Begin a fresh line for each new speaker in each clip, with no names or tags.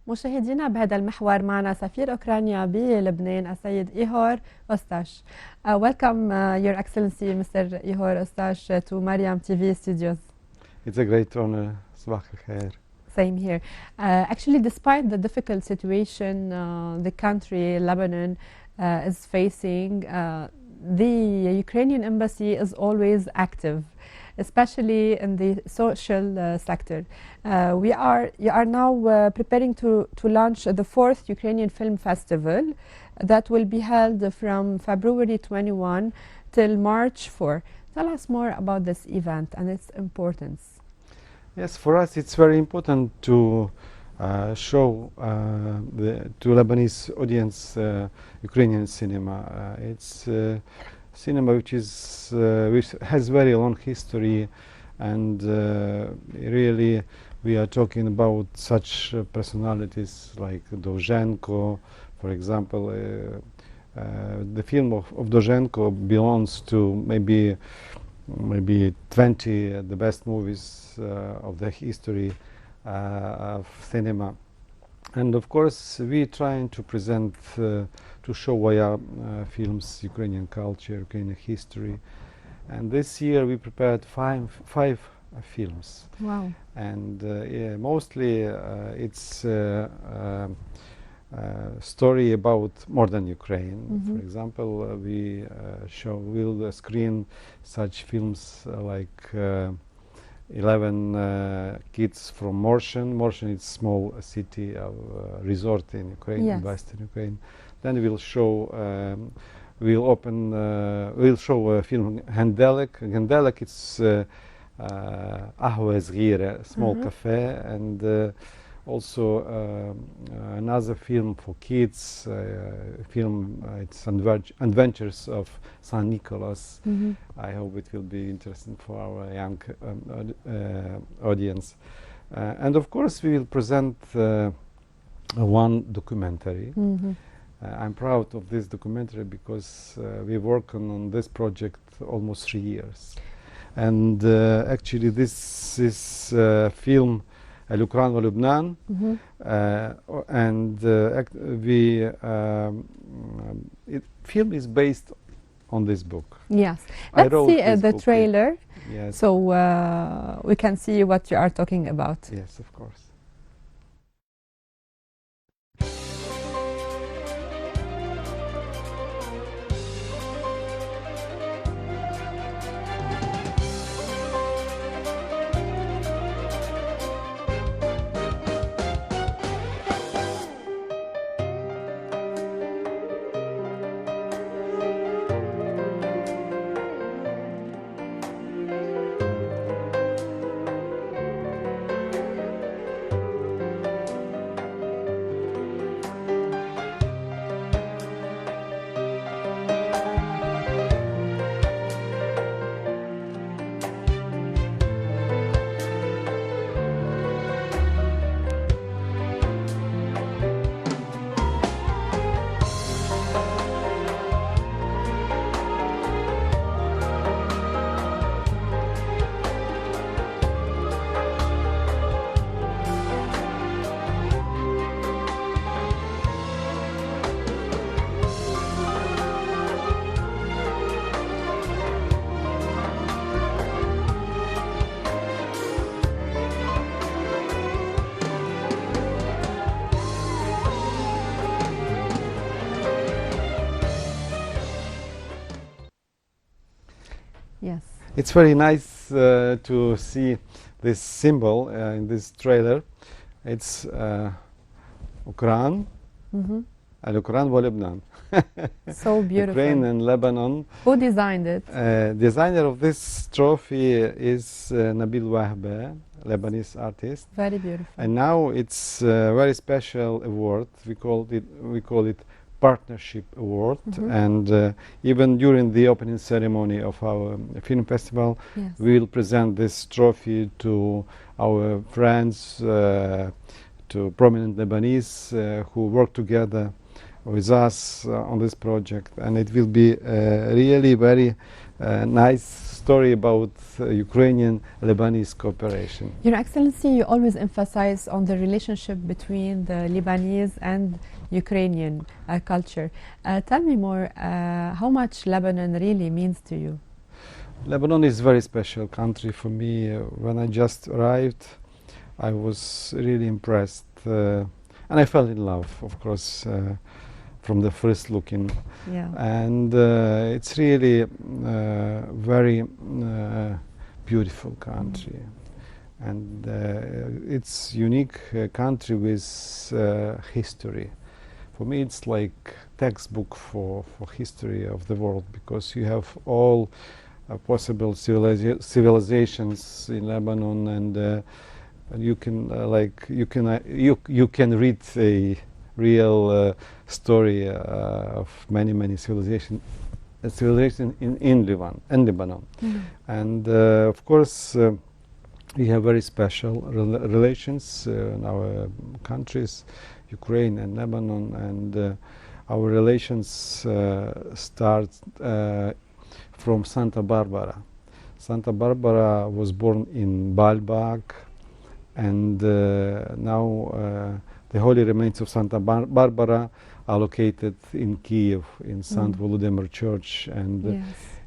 مشاهدينا بهذا المحور معنا سفير اوكرانيا بلبنان السيد ايهور اوستاش. Welcome Your Excellency Mr. ايهور اوستاش to Mariam TV studios.
It's a great honor. صباح الخير.
Same here. Actually, despite the difficult situation the country, Lebanon, is facing, the Ukrainian embassy is always active, especially in the social sector. You are now preparing to launch the 4th Ukrainian Film Festival that will be held from February 21 till March 4. Tell us more about this event and its importance.
Yes, for us it's very important to show to Lebanese audience Ukrainian cinema. It's cinema which has very long history, and really we are talking about such personalities like Dovzhenko, for example. The film of Dovzhenko belongs to maybe 20 the best movies of the history of cinema. And of course we trying to present to show via films Ukrainian culture, Ukrainian history, and this year we prepared five films.
Wow.
And yeah, mostly it's story about modern Ukraine. For example, we'll screen such films like 11 kids from Morshin. Morshin is small city of resort in Ukraine,
yes,
in Western Ukraine. Then we'll show a film Gendelek. Gendelek is Ahwe Zgire, small cafe, and also another film for kids, it's Adventures of St. Nicholas. I hope it will be interesting for our young audience. And of course we will present one documentary. I'm proud of this documentary because we worked on this project almost 3 years. And actually this is film الأوكران ولبنان, and film is based on this book.
Yes, let's see the
book,
trailer,
yes,
so we can see what you are talking about.
Yes, of course.
Yes.
It's very nice to see this symbol in this trailer. It's Ukraine, Al-Ukraine wa Lebanon.
So beautiful.
Ukraine and Lebanon.
Who designed it?
Designer of this trophy is Nabil Wahbe, Lebanese artist.
Very beautiful.
And now it's a very special award. We call it Partnership Award, and even during the opening ceremony of our film festival,
yes,
we will present this trophy to our friends, to prominent Lebanese who work together with us on this project, and it will be really very nice story about Ukrainian-Lebanese cooperation.
Your Excellency, you always emphasize on the relationship between the Lebanese and Ukrainian culture. Tell me more, how much Lebanon really means to you?
Lebanon is a very special country for me. When I just arrived, I was really impressed, and I fell in love, of course, from the first looking.
Yeah.
And it's really very beautiful country, and it's unique country with history. For me, it's like textbook for history of the world, because you have all possible civilizations in Lebanon, and you can you can read a real story of many civilizations in Lebanon.
Mm.
And of course we have very special relations in our countries, Ukraine and Lebanon, and our relations start from Santa Barbara. Santa Barbara was born in Baalbek, and now the holy remains of Santa Barbara are located in Kiev, in St. Volodymyr Church, and
Yes.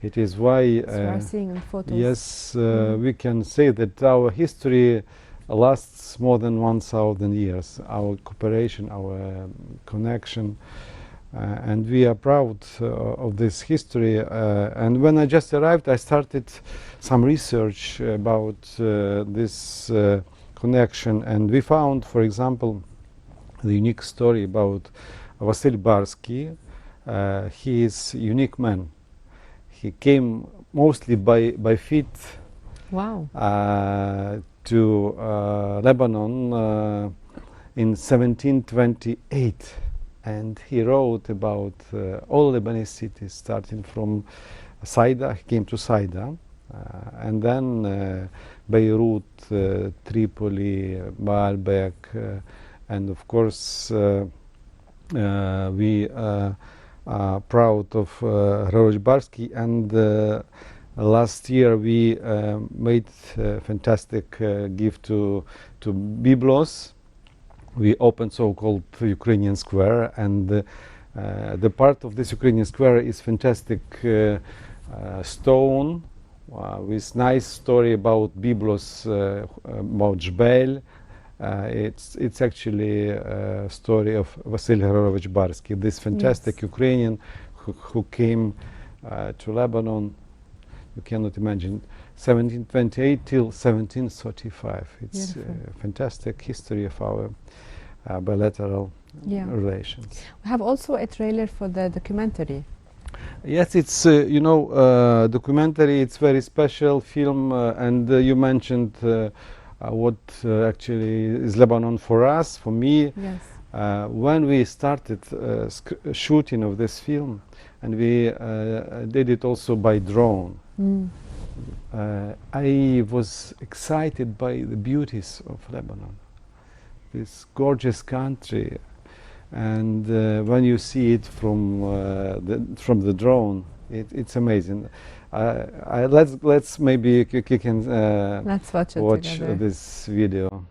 it is why
So we're seeing in photos.
yes, we can say that our history lasts more than 1,000 years. Our cooperation, our connection, and we are proud of this history. And when I just arrived, I started some research about this connection, and we found, for example, the unique story about Vasil Barsky. He is a unique man. He came mostly by feet
Wow.
to Lebanon in 1728, and he wrote about all Lebanese cities, starting from Saida. He came to Saida, and then Beirut, Tripoli, Baalbek, and of course we are proud of Hrorosh Barsky, and last year we made a fantastic gift to Byblos. We opened so-called Ukrainian Square, and the part of this Ukrainian Square is fantastic stone with nice story about Byblos, about Jbel. It's actually a story of Vasil Hrorovich Barsky, this fantastic
Yes.
Ukrainian who came to Lebanon. You cannot imagine, 1728 till 1735. It's
Beautiful.
a fantastic history of our bilateral
Yeah.
relations.
We have also a trailer for the documentary.
Yes, it's documentary. It's very special film, and you mentioned what actually is Lebanon for us, for me.
Yes.
When we started shooting of this film, and we did it also by drone, I was excited by the beauties of Lebanon, this gorgeous country, and when you see it from the drone, it's amazing. Let's maybe you can
Let's watch it
watch
together.
this video.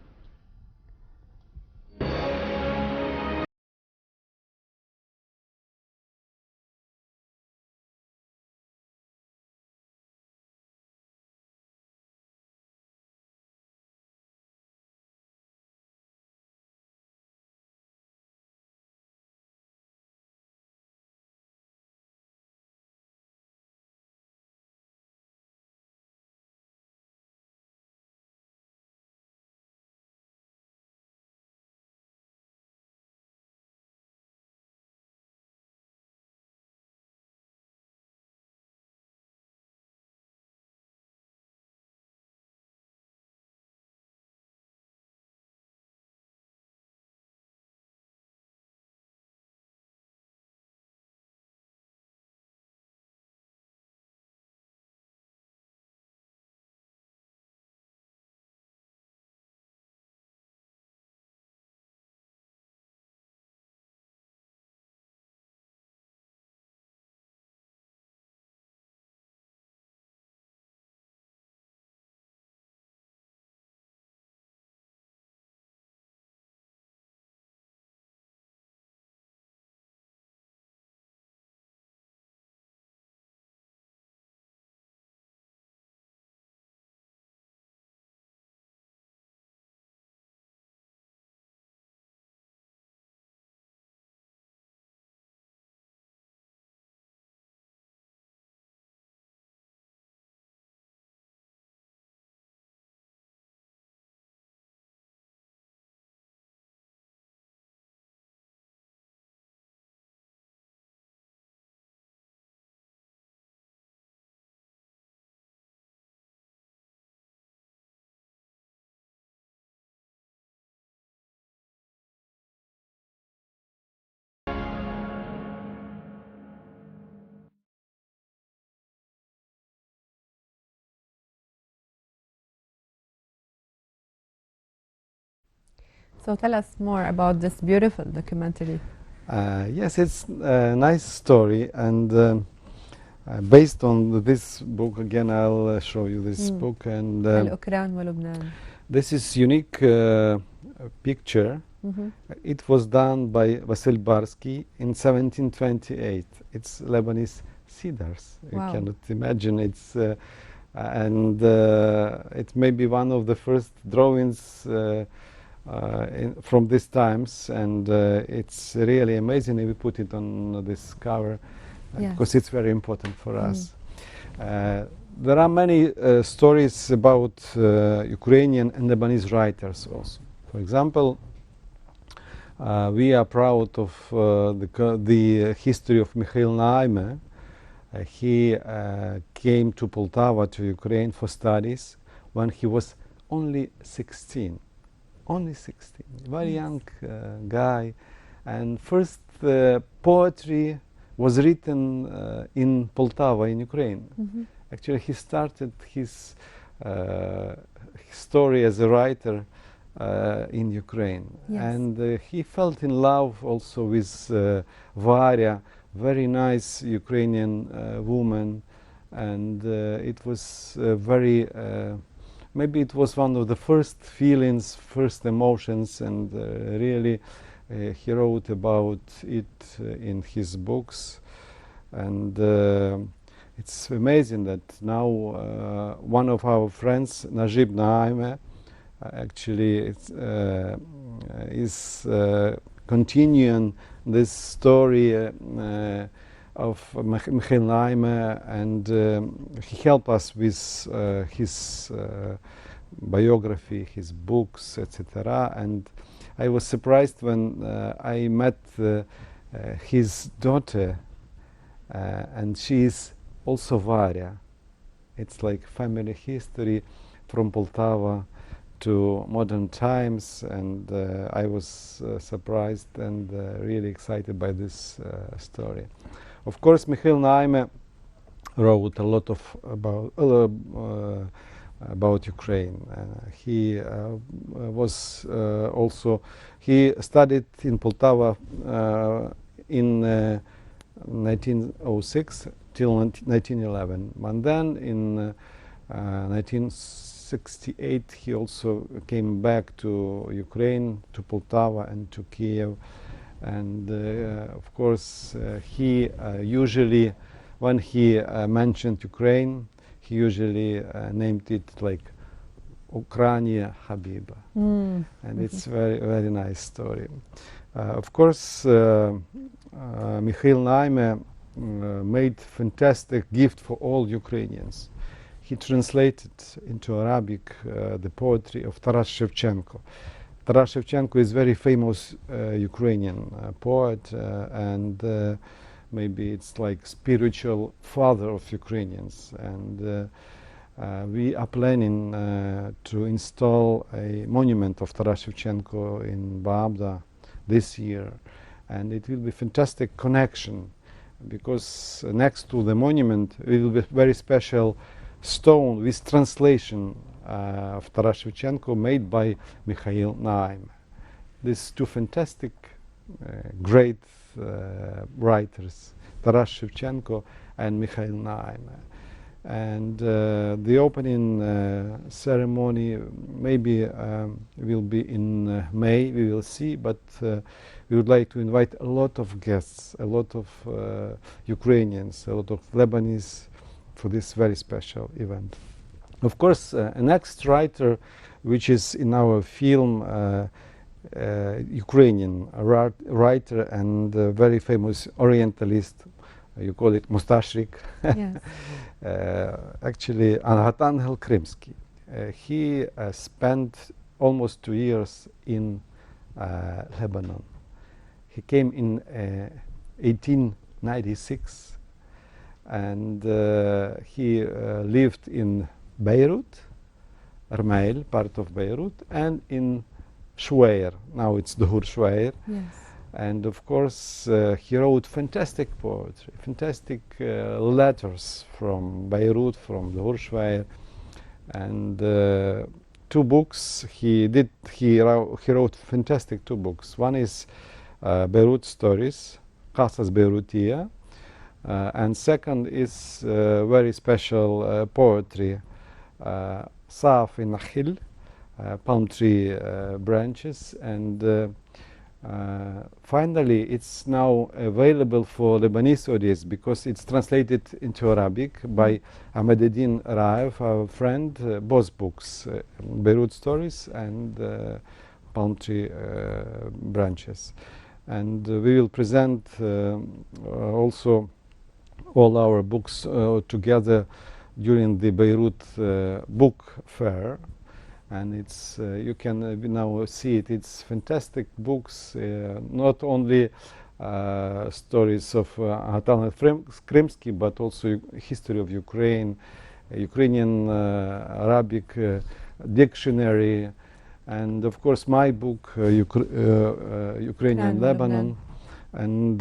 So tell us more about this beautiful documentary.
Yes, it's a nice story, and based on this book, again, I'll show you this book. And
الأوكران ولبنان.
this is unique picture. It was done by Vasil Barsky in 1728. It's Lebanese cedars.
Wow.
You cannot imagine. It's and it may be one of the first drawings from these times, and it's really amazing. We put it on this cover because it's very important for us. There are many stories about Ukrainian and Lebanese writers also. For example, we are proud of the history of Mikhail Naime. He came to Poltava, to Ukraine, for studies when he was only 16. Only 16, very young guy. And first poetry was written in Poltava, in Ukraine. Actually, he started his story as a writer in Ukraine. And he felt in love also with Varya, very nice Ukrainian woman. And it was very, maybe it was one of the first feelings, first emotions, and really he wrote about it in his books. And it's amazing that now one of our friends, Najib Naime, actually is continuing this story of Mikhail Naime, and he helped us with his biography, his books, etc. And I was surprised when I met his daughter, and she is also Varya. It's like family history from Poltava to modern times, and I was surprised and really excited by this story. Of course, Mikhail Naime wrote a lot of about Ukraine. He was also, he studied in Poltava in 1906 till 1911, and then in 1968 he also came back to Ukraine, to Poltava and to Kiev. And of course he usually, when he mentioned Ukraine, he usually named it like Okrania Habiba. And it's very, very nice story. Of course, Mikhail Naime made fantastic gift for all Ukrainians. He translated into Arabic the poetry of Taras Shevchenko. Taras Shevchenko is very famous Ukrainian poet, and maybe it's like spiritual father of Ukrainians. And we are planning to install a monument of Taras Shevchenko in Baabda this year, and it will be fantastic connection, because next to the monument it will be very special stone with translation of Taras Shevchenko made by Mikhail Naime. These two fantastic, great writers, Taras Shevchenko and Mikhail Naime. And the opening ceremony maybe will be in May, we will see, but we would like to invite a lot of guests, a lot of Ukrainians, a lot of Lebanese for this very special event. Of course, a next writer, which is in our film, Ukrainian writer and very famous Orientalist, you call it Mustashrik.
Yes.
Actually, Angel Krymsky. He spent almost 2 years in Lebanon. He came in 1896, and he lived in Beirut, Ermail, part of Beirut, and in Shweir. Now it's Duhur Shweir.
Yes.
And of course, he wrote fantastic poetry, fantastic letters from Beirut, from the Shweir. And two books. He wrote fantastic two books. One is Beirut Stories, قصص بيروتية, and second is very special poetry, صاف النخيل, palm tree branches, and finally it's now available for Lebanese audience because it's translated into Arabic by Ahmededdin Raif, our friend, both books, Beirut Stories and Palm Tree Branches. And we will present also all our books together during the Beirut book fair, and it's you can now see it. It's fantastic books, not only stories of Anatoly Krymsky, but also history of Ukraine, Ukrainian Arabic dictionary, and of course my book, Ukrainian Lebanon. And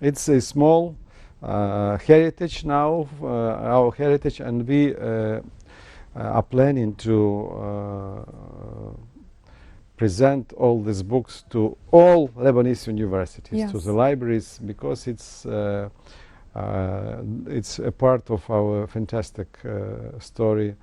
it's a small heritage now, our heritage, and we are planning to present all these books to all Lebanese universities,
yes,
to the libraries, because it's a part of our fantastic story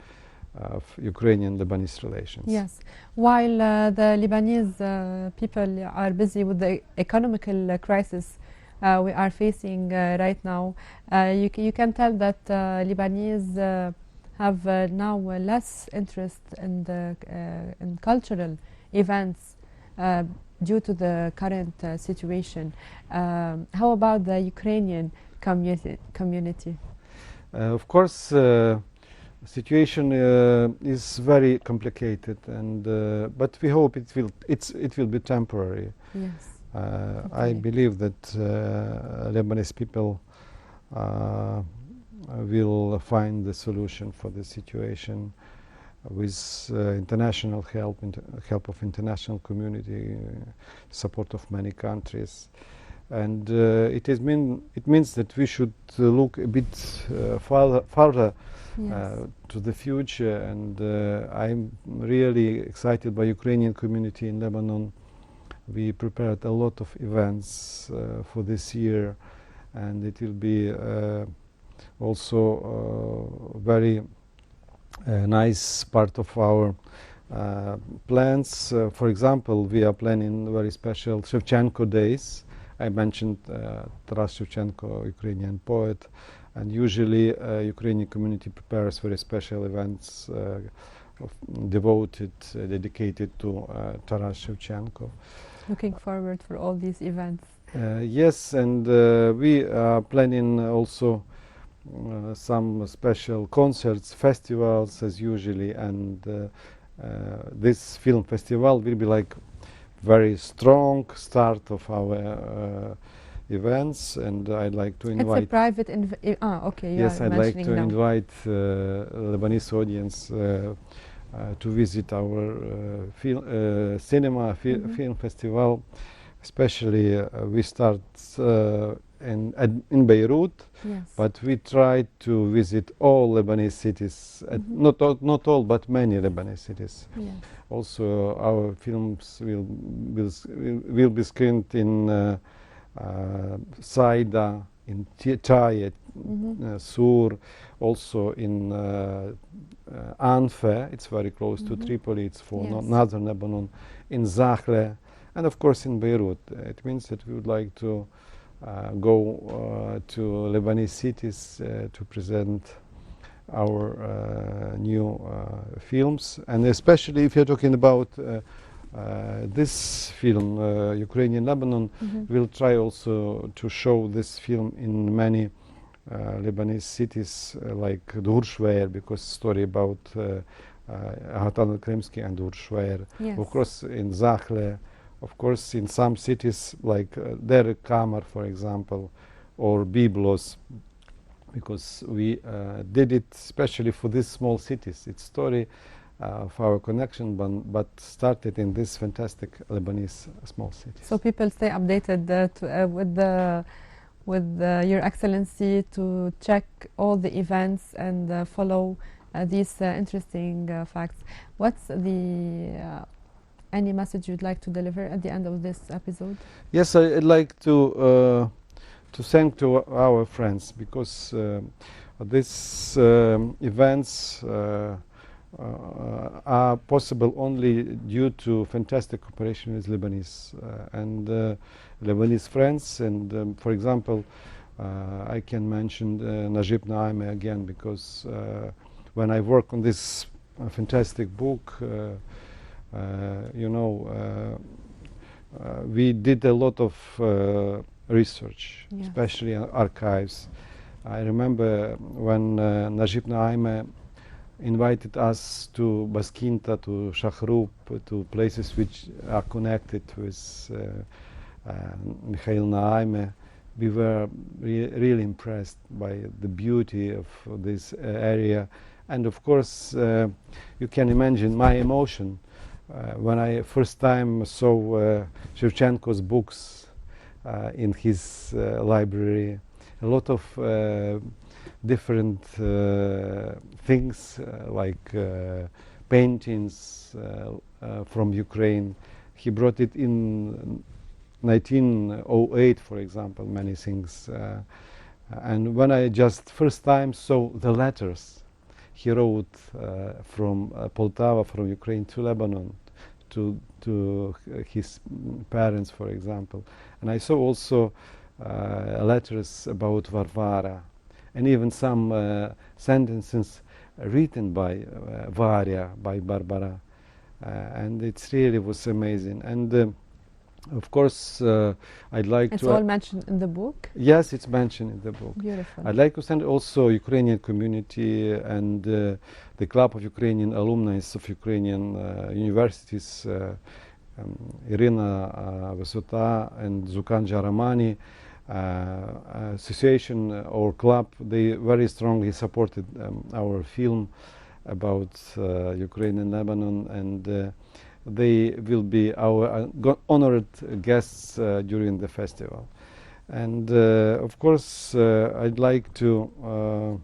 of Ukrainian-Lebanese relations.
Yes. While the Lebanese people are busy with the economical crisis we are facing right now, you can tell that Lebanese have now less interest in the in cultural events due to the current situation. How about the Ukrainian community?
Of course, situation is very complicated, and but we hope it will be temporary.
Yes.
I believe that Lebanese people will find the solution for the situation with international help of international community, support of many countries. And it means that we should look a bit farther
Yes.
to the future, and I'm really excited by Ukrainian community in Lebanon. We prepared a lot of events for this year, and it will be also very nice part of our plans. For example, we are planning very special Shevchenko days. I mentioned Taras Shevchenko, Ukrainian poet, and usually Ukrainian community prepares very special events dedicated to Taras Shevchenko.
Looking forward for all these events.
Yes, and we are planning also some special concerts, festivals as usually, and this film festival will be like very strong start of our events, and I'd like to invite.
It's a private. Okay.
Yes, I'd like to
now.
invite Lebanese audience to visit our cinema film festival. Especially, we start in Beirut,
yes,
but we try to visit all Lebanese cities. Not all, but many Lebanese cities.
Yes.
Also, our films will be screened in Saida, in Taya, Sur, also in Anfa. It's very close to Tripoli. It's for northern Lebanon. In Zakhle, and of course in Beirut. It means that we would like to go to Lebanese cities to present our new films, and especially if you're talking about this film, Ukrainian Lebanon, we'll try also to show this film in many Lebanese cities like Durshwer, because story about Anatoly Krymsky and Durshwer.
Yes.
Of course in Zakhle, of course in some cities like Der Kamar, for example, or Byblos, because we did it especially for these small cities. It's story of our connection, but started in this fantastic Lebanese small cities.
So people stay updated with Your Excellency to check all the events and follow these interesting facts. What's the any message you'd like to deliver at the end of this episode?
Yes, I'd like to thank to our friends, because these events are possible only due to fantastic cooperation with Lebanese and Lebanese friends. And for example, I can mention Najib Naime again, because when I work on this fantastic book, you know, we did a lot of research,
Yes.
especially in archives. I remember when Najib Naime invited us to Baskinta, to Shahroub, to places which are connected with Mikhail Naime. We were really impressed by the beauty of this area. And of course, you can imagine my emotion when I first time saw Shevchenko's books in his library. A lot of different things like paintings from Ukraine. He brought it in 1908, for example, many things. And when I just first time saw the letters he wrote from Poltava, from Ukraine to Lebanon, to his parents, for example. And I saw also letters about Varvara, and even some sentences written by Varya, by Barbara. And it really was amazing. And of course, I'd like to...
It's all mentioned in the book?
Yes, it's mentioned in the book.
Beautiful.
I'd like to thank also Ukrainian community and the Club of Ukrainian Alumni of Ukrainian universities, Irina Vysota and Zukan Jaramani, association or club. They very strongly supported our film about Ukraine and Lebanon, and they will be our honored guests during the festival. And of course, I'd like to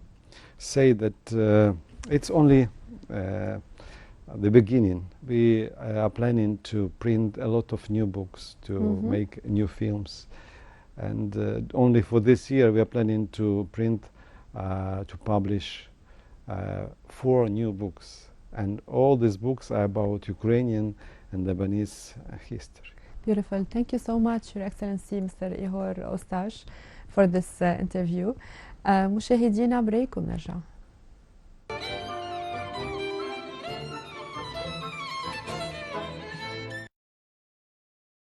say that it's only the beginning. We are planning to print a lot of new books, to make new films. And only for this year, we are planning to print, to publish 4 new books. And all these books are about Ukrainian and Lebanese history.
Beautiful. Thank you so much, Your Excellency, Mr. ايهور اوستاش, for this interview. مشاهدينا بريك ونرجع.